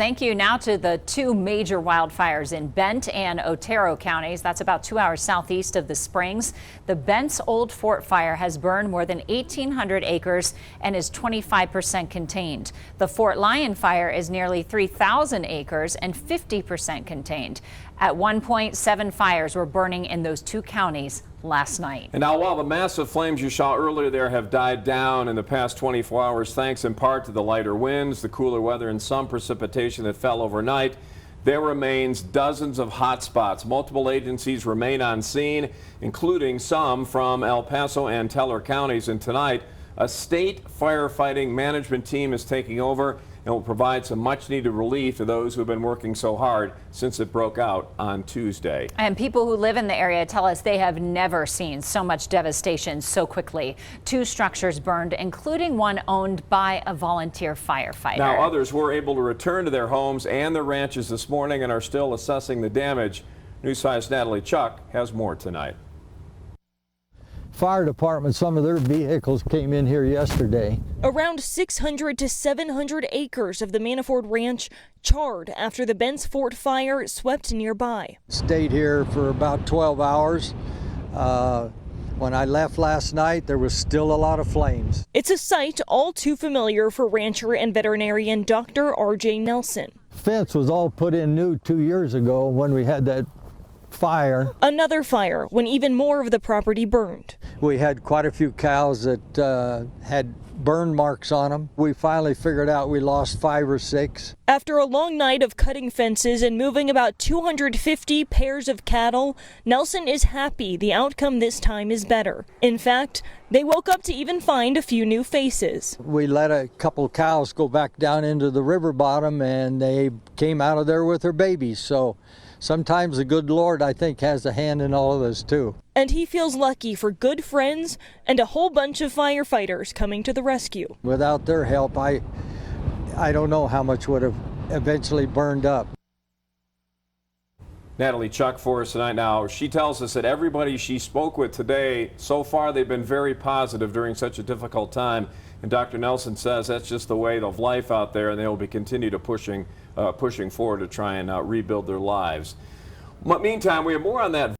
thank you. Now to the two major wildfires in Bent and Otero counties. That's about 2 hours southeast of the Springs. The Bent's Old Fort fire has burned more than 1,800 acres and is 25% contained. The Fort Lyon fire is nearly 3,000 acres and 50% contained. At one point, 7 fires were burning in those two counties last night. And now, while the massive flames you saw earlier there have died down in the past 24 hours, thanks in part to the lighter winds, the cooler weather, and some precipitation that fell overnight, there remains dozens of hot spots. Multiple agencies remain on scene, including some from El Paso and Teller counties. And tonight, a state firefighting management team is taking over and will provide some much-needed relief to those who have been working so hard since it broke out on Tuesday. And people who live in the area tell us they have never seen so much devastation so quickly. 2 structures burned, including one owned by a volunteer firefighter. Now, others were able to return to their homes and their ranches this morning and are still assessing the damage. News 5's Natalie Chuck has more tonight. Fire department, some of their vehicles came in here yesterday. Around 600 to 700 acres of the Manafort Ranch charred after the Bent's Fort fire swept nearby. Stayed here for about 12 hours. When I left last night, there was still a lot of flames. It's a sight all too familiar for rancher and veterinarian Dr. R.J. Nelson. Fence was all put in new 2 years ago when we had that fire. Another fire when even more of the property burned. We had quite a few cows that had burn marks on them. We finally figured out we lost 5 or 6. After a long night of cutting fences and moving about 250 pairs of cattle, Nelson is happy the outcome this time is better. In fact, they woke up to even find a few new faces. We let a couple cows go back down into the river bottom and they came out of there with their babies. So sometimes the good Lord, I think, has a hand in all of this too. And he feels lucky for good friends and a whole bunch of firefighters coming to the rescue. Without their help, I don't know how much would have eventually burned up. Natalie Chuck for us tonight. Now, she tells us that everybody she spoke with today, so far they've been very positive during such a difficult time. And Dr. Nelson says that's just the way of life out there, and they will be continue to pushing forward to try and rebuild their lives. But meantime, we have more on that.